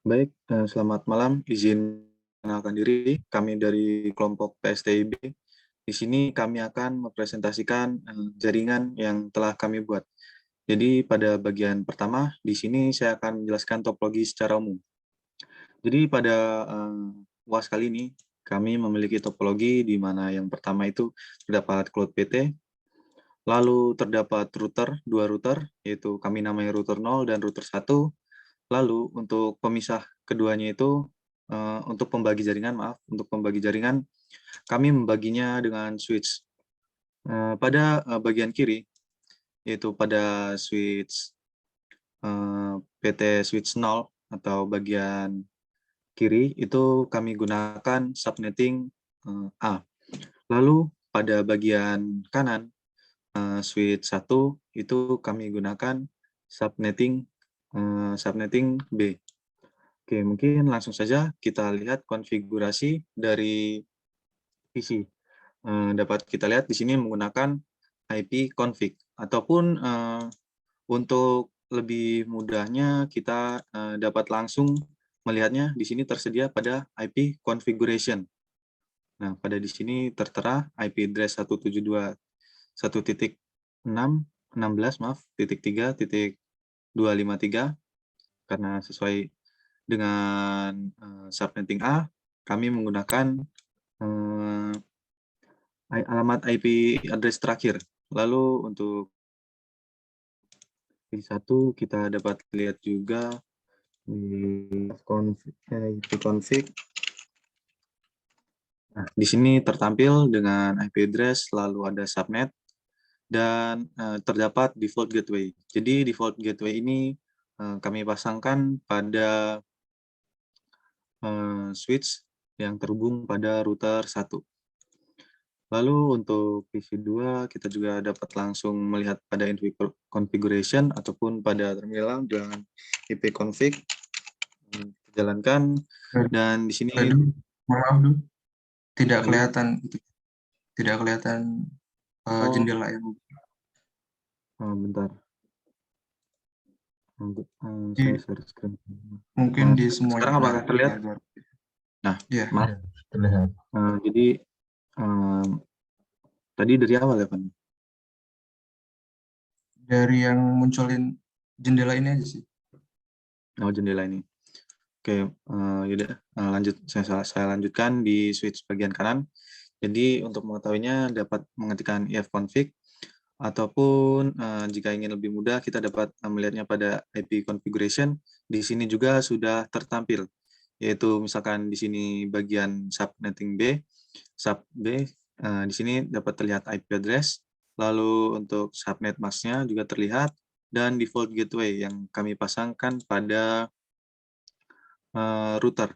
Baik, selamat malam. Izin mengenalkan diri, kami dari kelompok PSTIB. Di sini kami akan mempresentasikan jaringan yang telah kami buat. Jadi pada bagian pertama, di sini saya akan menjelaskan topologi secara umum. Jadi pada UAS kali ini, kami memiliki topologi di mana yang pertama itu terdapat cloud PT, lalu terdapat router, dua router, yaitu kami namai router 0 dan router 1. Lalu untuk pemisah keduanya itu, untuk pembagi jaringan, untuk pembagi jaringan, kami membaginya dengan switch. Pada bagian kiri, yaitu pada switch PT switch 0 atau bagian kiri, itu kami gunakan subnetting A. Lalu pada bagian kanan, switch 1 itu kami gunakan subnetting B. Oke, mungkin langsung saja kita lihat konfigurasi dari PC. Dapat kita lihat di sini menggunakan IP config, ataupun untuk lebih mudahnya kita dapat langsung melihatnya di sini tersedia pada IP configuration. Nah, pada di sini tertera IP address 172.1.6.16 titik 3.253, karena sesuai dengan subnetting A, kami menggunakan alamat IP address terakhir. Lalu untuk P1 kita dapat lihat juga di config. Nah, di sini tertampil dengan IP address, lalu ada subnet, dan terdapat default gateway. Jadi default gateway ini kami pasangkan pada switch yang terhubung pada router 1. Lalu untuk PC2 kita juga dapat langsung melihat pada configuration ataupun pada terminal dengan IP config jalankan, dan di sini maaf, tidak kelihatan jendela yang bentar. Saya share screen. Mungkin di semua sekarang apakah terlihat? Nah, ya, maaf. Terlihat. Jadi tadi dari awal ya, Pak? Dari yang munculin jendela ini aja sih. Oh, jendela ini. Oke, yaudah, lanjut. Saya lanjutkan di switch bagian kanan. Jadi untuk mengetahuinya dapat mengetikkan ifconfig, ataupun jika ingin lebih mudah kita dapat melihatnya pada IP configuration. Di sini juga sudah tertampil, yaitu misalkan di sini bagian subnetting B, sub B, di sini dapat terlihat IP address, lalu untuk subnet masknya juga terlihat, dan default gateway yang kami pasangkan pada router.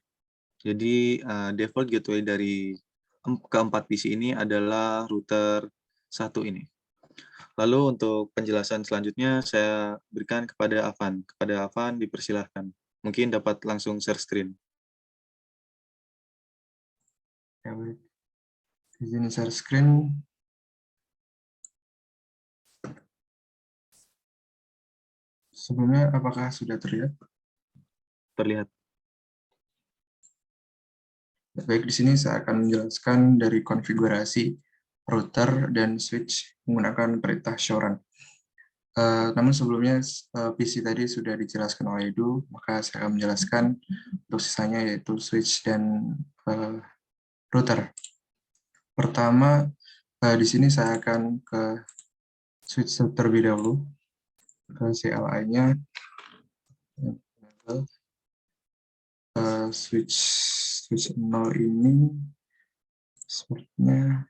Jadi default gateway dari keempat PC ini adalah router 1 ini. Lalu untuk penjelasan selanjutnya saya berikan kepada Avan. Kepada Avan dipersilahkan. Mungkin dapat langsung share screen. Ya, baik. Izin share screen. Sebelumnya apakah sudah terlihat? Terlihat. Baik, di sini saya akan menjelaskan dari konfigurasi router dan switch menggunakan perintah showrun. Namun sebelumnya PC tadi sudah dijelaskan oleh Edu, maka saya akan menjelaskan untuk sisanya, yaitu switch dan router. Pertama, di sini saya akan ke switch terlebih dahulu, ke CLI-nya. Switch 0 ini sepertinya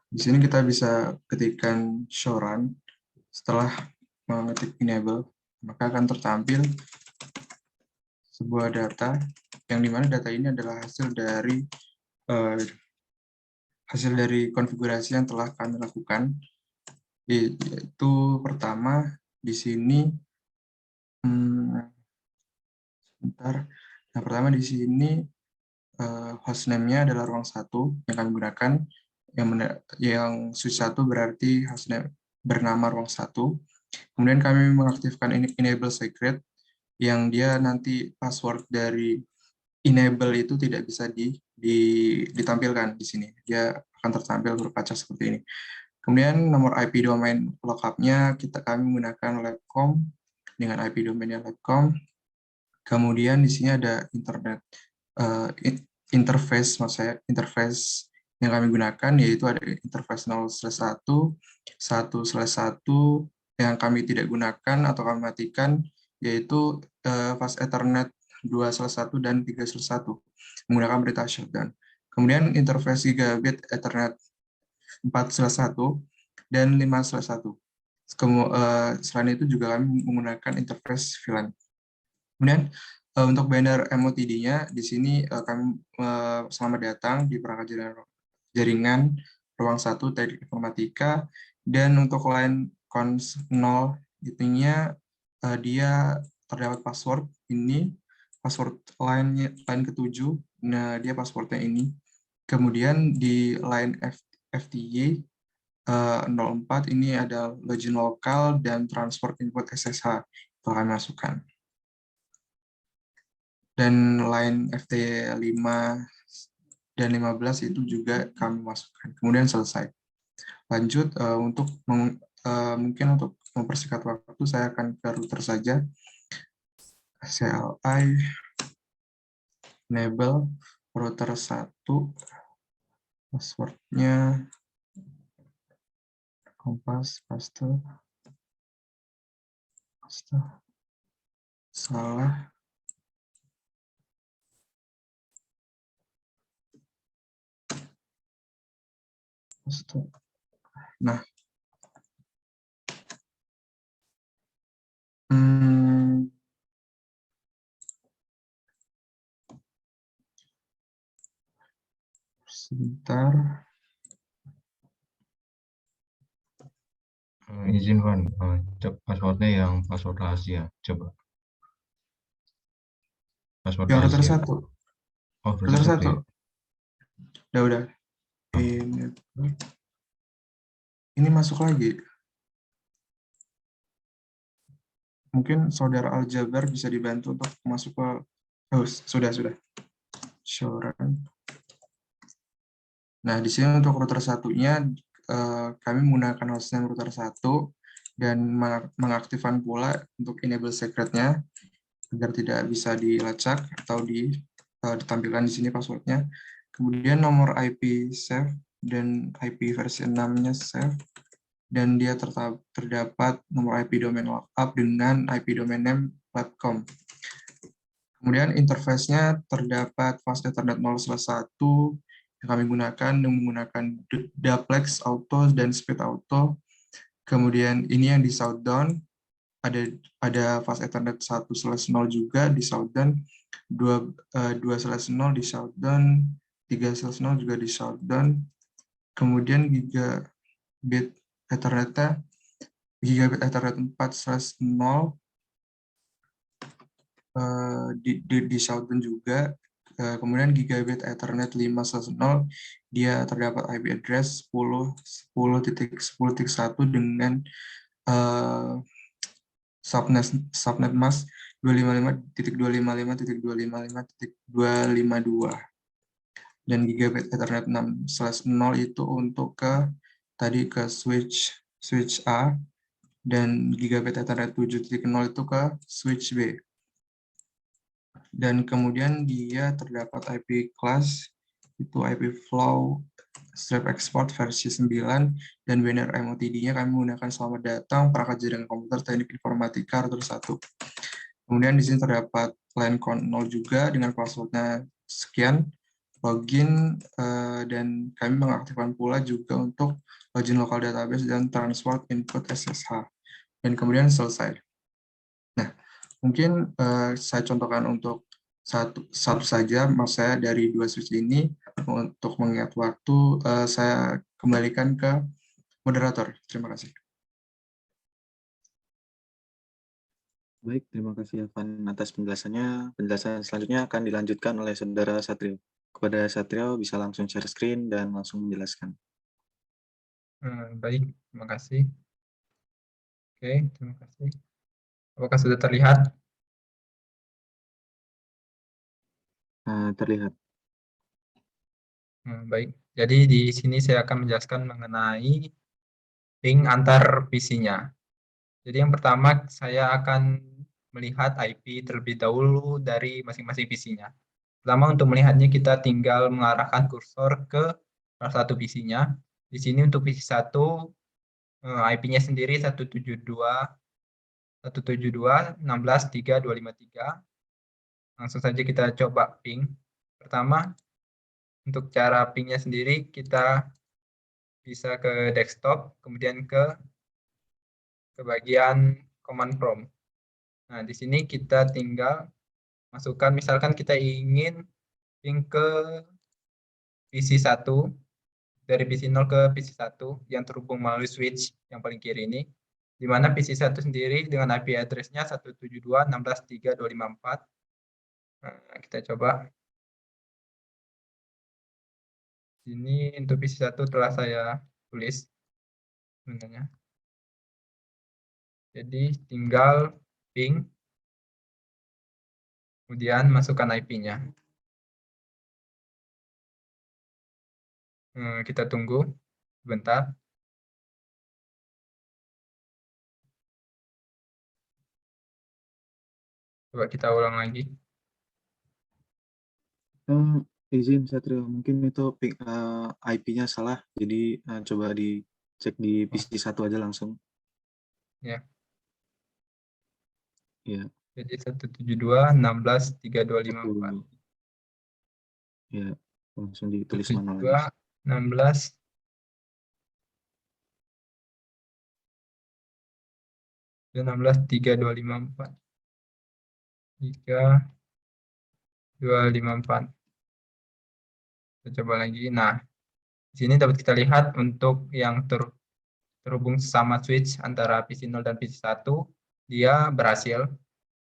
di sini kita bisa ketikkan showrun. Setelah mengetik enable, maka akan tertampil sebuah data yang dimana data ini adalah hasil dari konfigurasi yang telah kami lakukan. Yaitu pertama di sini pertama di sini hostname-nya adalah ruang 1 yang kami gunakan, yang switch 1 berarti hostname bernama ruang 1. Kemudian kami mengaktifkan enable secret, yang dia nanti password dari enable itu tidak bisa ditampilkan di sini. Dia akan tertampil berkaca seperti ini. Kemudian nomor IP domain lookup-nya kami menggunakan labcom dengan IP domainnya labcom. Kemudian di sini ada interface, maksud saya interface yang kami gunakan, yaitu ada interface 0/1, 1/1 yang kami tidak gunakan atau kami matikan, yaitu fast Ethernet 2/1 dan 3/1 menggunakan perintah shutdown. Kemudian interface gigabit Ethernet 4/1 dan 5/1. Selain itu juga kami menggunakan interface VLAN. Kemudian untuk banner MOTD-nya di sini kami selamat datang di perangkat jaringan ruang 1 teknik informatika, dan untuk line cons 0 itunya dia terdapat password ini, password line ke-7, nah dia passwordnya ini. Kemudian di line FTY 04 ini ada login lokal dan transport input SSH yang kami masukkan. Dan line FT5 dan 15 itu juga kami masukkan. Kemudian selesai. Lanjut, mungkin untuk mempersingkat waktu, saya akan ke router saja. CLI, enable, router 1, passwordnya, kompas, paste, salah. Nah, sebentar. Izin Van, cek passwordnya yang password rahasia, coba. Password Yang router rahasia. 1. Oh, Router 1. Ya? Udah. Ini masuk lagi. Mungkin saudara Aljabar bisa dibantu untuk masuk ke sudah. Shoran. Nah, di sini untuk router satunya kami menggunakan hostname router 1 dan mengaktifkan pula untuk enable secretnya agar tidak bisa dilacak atau ditampilkan di sini passwordnya. Kemudian nomor IP save dan IP versi 6-nya save, dan dia terdapat nomor IP domain lookup dengan IP domain name labcom. Kemudian interface-nya terdapat fast Ethernet 0/1 yang kami gunakan menggunakan duplex auto dan speed auto. Kemudian ini yang di shutdown, ada fast Ethernet 1/0 juga di shutdown, 2/0 di shutdown, 3/0 juga di shutdown. Kemudian gigabit Ethernet 4/0 di shutdown juga. Kemudian gigabit Ethernet 5/0 dia terdapat IP address 10.10.1 dengan subnet mask 255.255.255.252, dan gigabit Ethernet 6/0 itu untuk ke switch A, dan gigabit Ethernet 7.0 itu ke switch B. Dan kemudian dia terdapat IP class, itu IP flow strip export versi 9, dan banner MOTD-nya kami menggunakan selamat datang perangkat jaringan komputer teknik informatika router 1. Kemudian di sini terdapat line count 0 juga dengan passwordnya sekian, login, dan kami mengaktifkan pula juga untuk login local database dan transport input SSH. Dan kemudian selesai. Nah, mungkin saya contohkan untuk satu saja, maksud saya dari 2 switch ini. Untuk mengingat waktu, saya kembalikan ke moderator. Terima kasih. Baik, terima kasih Evan atas penjelasannya. Penjelasan selanjutnya akan dilanjutkan oleh Saudara Satrio. Kepada Satrio, bisa langsung share screen dan langsung menjelaskan. Baik, terima kasih. Oke, terima kasih. Apakah sudah terlihat? Terlihat. Baik. Jadi di sini saya akan menjelaskan mengenai ping antar PC-nya. Jadi yang pertama saya akan melihat IP terlebih dahulu dari masing-masing PC-nya. Pertama untuk melihatnya kita tinggal mengarahkan kursor ke salah satu PC-nya. Di sini untuk PC 1 IP-nya sendiri 172.172.16.3.253. Langsung saja kita coba ping. Pertama untuk cara pingnya sendiri kita bisa ke desktop, kemudian ke bagian command prompt. Nah, di sini kita tinggal masukkan, misalkan kita ingin ping ke PC 1, dari PC 0 ke PC 1 yang terhubung melalui switch yang paling kiri ini, di mana PC 1 sendiri dengan IP address-nya 172.16.3.254. Nah, kita coba. Ini untuk PC 1 telah saya tulis sebenarnya. Jadi tinggal ping, kemudian masukkan IP-nya. Kita tunggu sebentar. Coba kita ulang lagi. Izin Satrio, mungkin itu IP-nya salah, jadi coba dicek di PC 1 aja langsung. Ya. Ya. Jadi 172.16.3.254. Ya, langsung ditulis manual 172.16. Dan 16.3.254. 3.254. Kita coba lagi. Nah, di sini dapat kita lihat untuk yang terhubung sama switch antara PC 0 dan PC 1, dia berhasil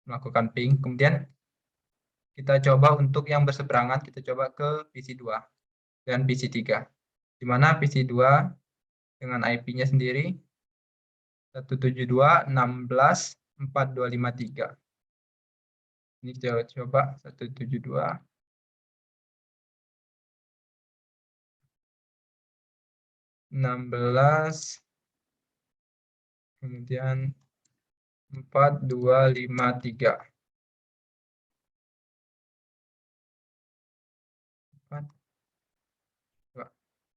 melakukan ping. Kemudian kita coba untuk yang berseberangan, kita coba ke PC 2 dan PC 3. Di mana PC 2 dengan IP-nya sendiri 172.16.4.253. Ini kita coba 172. Kemudian 4253.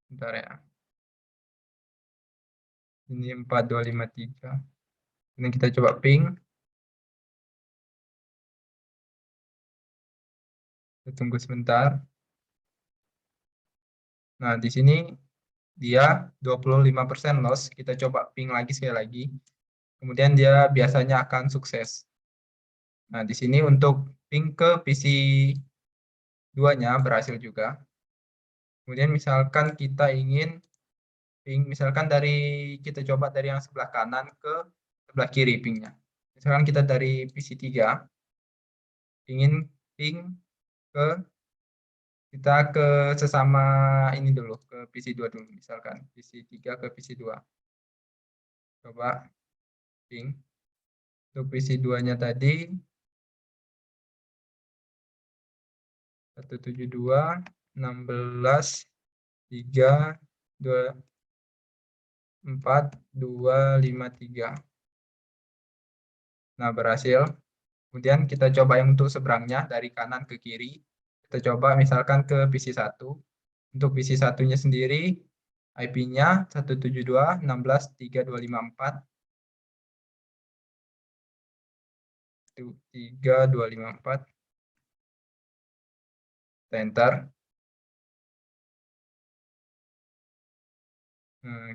Bentar ya. Ini 4253. Ini kita coba ping. Kita tunggu sebentar. Nah, di sini dia 25% loss. Kita coba ping lagi sekali lagi. Kemudian dia biasanya akan sukses. Nah, di sini untuk ping ke PC 2-nya berhasil juga. Kemudian misalkan kita ingin ping, misalkan kita coba dari yang sebelah kanan ke sebelah kiri pingnya. Misalkan kita dari PC 3, ingin ping kita ke sesama ini dulu, ke PC 2 dulu, misalkan PC 3 ke PC 2. Coba ping. Untuk PC 2-nya tadi 172.16.3.254.253. Nah, berhasil. Kemudian kita coba yang untuk seberangnya dari kanan ke kiri. Kita coba misalkan ke PC 1. Untuk PC 1-nya sendiri IP-nya 172.16.3.254. 3.254. Enter.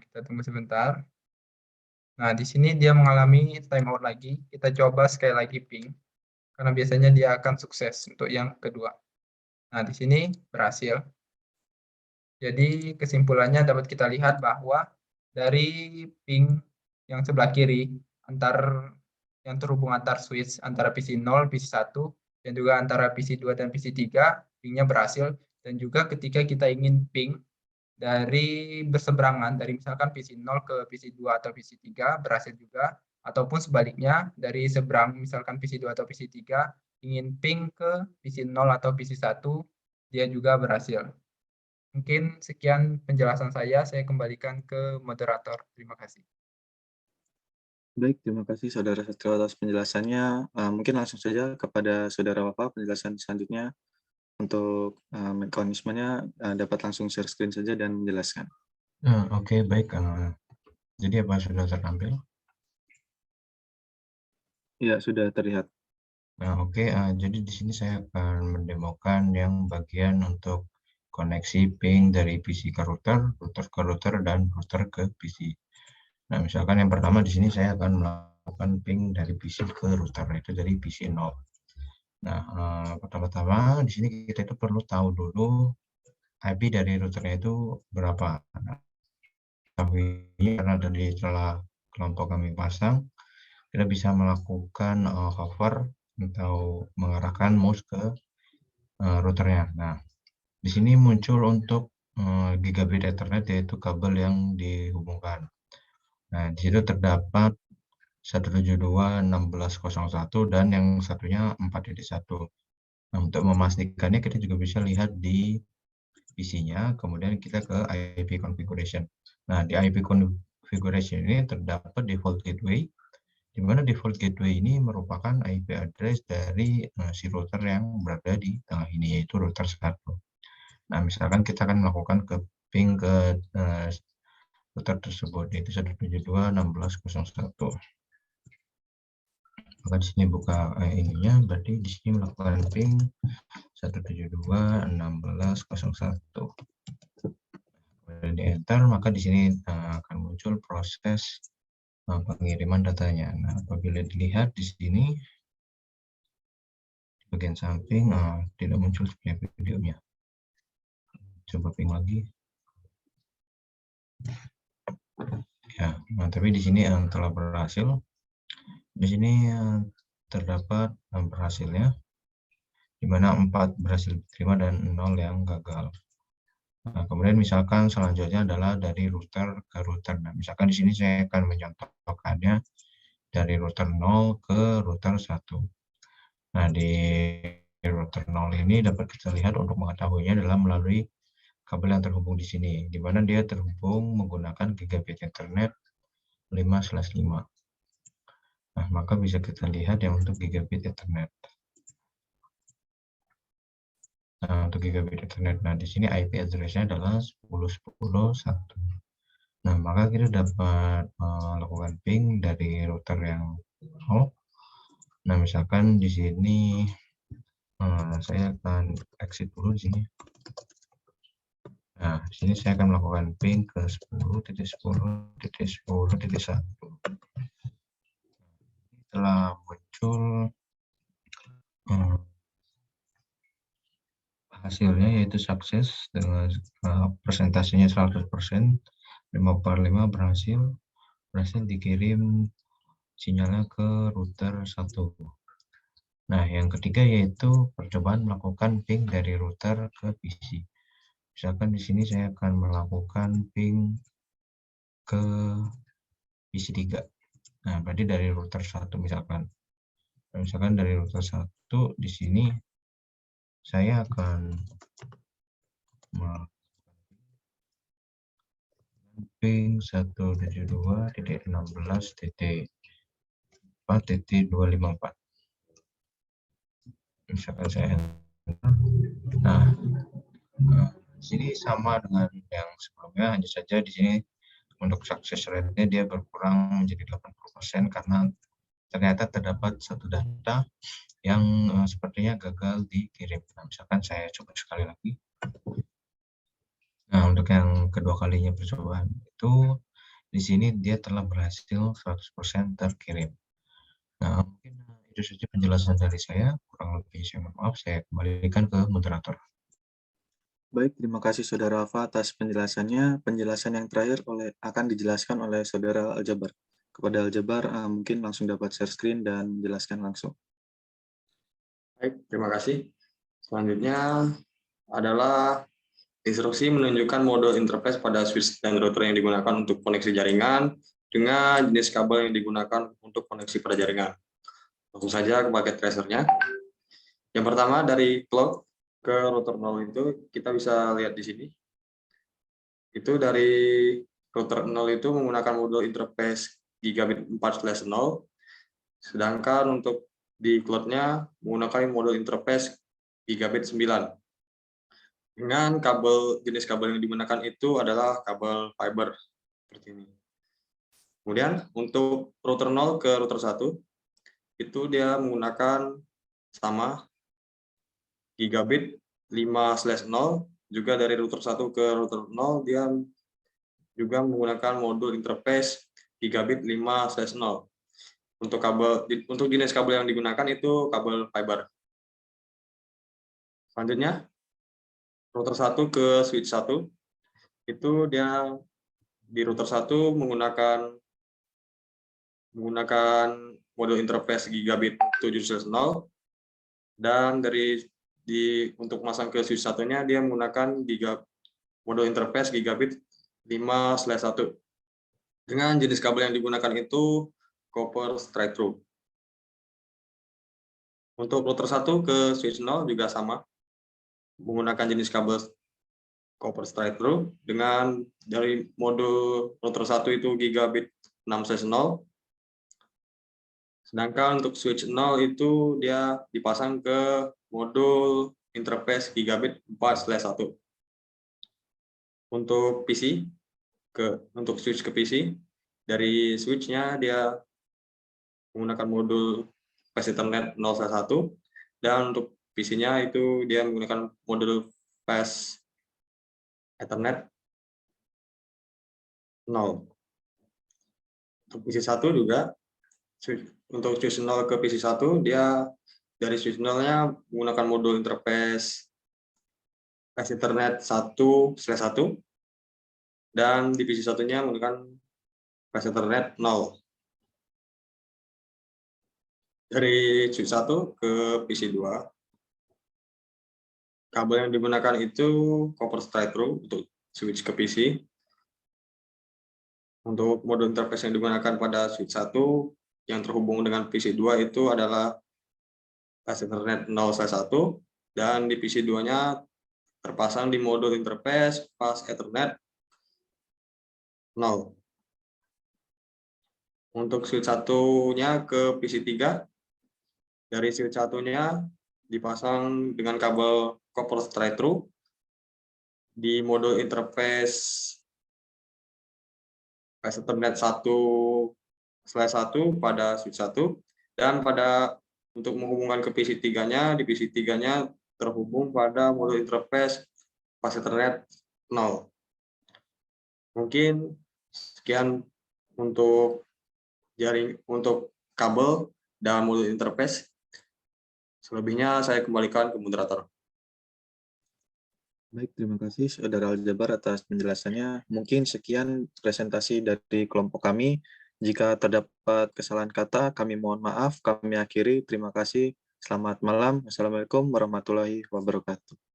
Kita tunggu sebentar. Nah, di sini dia mengalami timeout lagi. Kita coba sekali lagi ping. Karena biasanya dia akan sukses untuk yang kedua. Nah, di sini berhasil. Jadi kesimpulannya dapat kita lihat bahwa dari ping yang sebelah kiri yang terhubung antar switch antara PC 0, PC 1, dan juga antara PC 2 dan PC 3, pingnya berhasil. Dan juga ketika kita ingin ping dari berseberangan, dari misalkan PC 0 ke PC 2 atau PC 3, berhasil juga. Ataupun sebaliknya, dari seberang misalkan PC2 atau PC3, ingin ping ke PC0 atau PC1, dia juga berhasil. Mungkin sekian penjelasan saya kembalikan ke moderator. Terima kasih. Baik, terima kasih Saudara Satrio atas penjelasannya. Mungkin langsung saja kepada Saudara Wafa penjelasan selanjutnya. Untuk mekanismenya dapat langsung share screen saja dan menjelaskan. Oke, baik. Jadi apa sudah terampil? Ya, sudah terlihat. Nah, oke. Jadi di sini saya akan mendemokan yang bagian untuk koneksi ping dari PC ke router, router ke router, dan router ke PC. Nah, misalkan yang pertama di sini saya akan melakukan ping dari PC ke router, itu dari PC 0. Nah, pertama-tama di sini kita itu perlu tahu dulu IP dari routernya itu berapa. Nah, tapi karena dari celah kelompok kami pasang, kita bisa melakukan hover atau mengarahkan mouse ke routernya. Nah, di sini muncul untuk gigabit Ethernet, yaitu kabel yang dihubungkan. Nah, di situ terdapat 172.16.01 dan yang satunya 4.1. Nah, untuk memastikannya kita juga bisa lihat di PC-nya, kemudian kita ke IP configuration. Nah, di IP configuration ini terdapat default gateway, di mana default gateway ini merupakan IP address dari si router yang berada di tengah ini, yaitu router 1. Nah, misalkan kita akan melakukan ke ping ke router tersebut, yaitu 172.16.01. Maka di sini buka ininya, berarti di sini melakukan ping 172.16.01. Kemudian di enter, maka di sini akan muncul proses pengiriman datanya. Nah, apabila dilihat di sini di bagian samping tidak muncul sebenarnya videonya. Coba ping lagi. Ya, nah, tapi di sini telah berhasil. Di sini terdapat berhasilnya, di mana 4 berhasil diterima dan 0 yang gagal. Nah, kemudian misalkan selanjutnya adalah dari router ke router. Nah, misalkan di sini saya akan mencontohkannya dari router 0 ke router 1. Nah, di router 0 ini dapat kita lihat untuk mengetahuinya adalah melalui kabel yang terhubung di sini, di mana dia terhubung menggunakan gigabit Ethernet 5/5. Nah, maka bisa kita lihat yang untuk gigabit Ethernet. Nah, untuk gigabit Ethernet, nah di sini IP address-nya adalah 10.10.1. Nah, maka kita dapat melakukan ping dari router yang Nah, misalkan di sini saya akan exit dulu di sini. Nah, di sini saya akan melakukan ping ke 10.10.10.1. Setelah muncul hasilnya, yaitu sukses dengan persentasenya 100%, 5/5 berhasil dikirim sinyalnya ke router 1. Nah, yang ketiga yaitu percobaan melakukan ping dari router ke PC. Misalkan di sini saya akan melakukan ping ke PC3. Nah, berarti dari router 1 misalkan. Misalkan dari router 1 di sini saya akan ping 172.16.4.254. Misalkan saya nah di sini sama dengan yang sebelumnya, hanya saja di sini untuk success rate-nya dia berkurang menjadi 80% karena ternyata terdapat satu data yang sepertinya gagal dikirim. Nah, misalkan saya coba sekali lagi. Nah, untuk yang kedua kalinya percobaan itu di sini dia telah berhasil 100% terkirim. Nah, mungkin itu saja penjelasan dari saya. Kurang lebih saya mohon maaf, saya kembalikan ke moderator. Baik, terima kasih Saudara Wafa atas penjelasannya. Penjelasan yang terakhir akan dijelaskan oleh Saudara Aljabar. Kepada Aljabar, mungkin langsung dapat share screen dan menjelaskan langsung. Baik, terima kasih. Selanjutnya adalah instruksi menunjukkan mode interface pada switch dan router yang digunakan untuk koneksi jaringan. dengan jenis kabel yang digunakan untuk koneksi pada jaringan. Langsung saja ke paket tracernya. Yang pertama dari plug ke router 0 itu kita bisa lihat di sini. Itu dari router 0 itu menggunakan modul interface gigabit 4/0, sedangkan untuk di cloud-nya menggunakan modul interface gigabit 9. Dengan jenis kabel yang digunakan itu adalah kabel fiber seperti ini. Kemudian untuk router 0 ke router 1 itu dia menggunakan sama gigabit 5/0, juga dari router 1 ke router 0 dia juga menggunakan modul interface gigabit 5/0. Untuk jenis kabel yang digunakan itu kabel fiber. Selanjutnya router 1 ke switch 1 itu dia di router 1 menggunakan modul interface gigabit 7/0, dan untuk masang ke switch satunya dia menggunakan modul interface gigabit 5/1. Dengan jenis kabel yang digunakan itu copper straight through. Untuk router 1 ke switch 0 juga sama, menggunakan jenis kabel copper straight through dengan dari modul router 1 itu gigabit 6/0. Sedangkan untuk switch 0 itu dia dipasang ke modul interface gigabit 4/1. Untuk switch ke PC, dari switch-nya dia menggunakan modul fast Ethernet 0/1, dan untuk PC-nya itu dia menggunakan modul fast Ethernet 0. Untuk PC 1 juga, untuk switch 0 ke PC 1 dia dari switch 0-nya menggunakan modul interface fast Ethernet 1/1, dan di PC 1-nya menggunakan fast Ethernet 0. Dari switch 1 ke PC 2, kabel yang digunakan itu copper straight through untuk switch ke PC. Untuk modul interface yang digunakan pada switch 1 yang terhubung dengan PC 2 itu adalah fast Ethernet 0/1, dan di PC 2-nya terpasang di modul interface fast Ethernet 0. Untuk switch 1-nya ke PC 3, dari switch 1-nya dipasang dengan kabel copper straight through di modul interface fast Ethernet 1/1 pada switch 1, dan untuk menghubungkan ke PC 3-nya, di PC 3-nya terhubung pada modul interface fast Ethernet 0. Mungkin sekian untuk kabel dan modul interface. Selebihnya saya kembalikan ke moderator. Baik, terima kasih Saudara Aljabar atas penjelasannya. Mungkin sekian presentasi dari kelompok kami. Jika terdapat kesalahan kata, kami mohon maaf. Kami akhiri. Terima kasih. Selamat malam. Wassalamualaikum warahmatullahi wabarakatuh.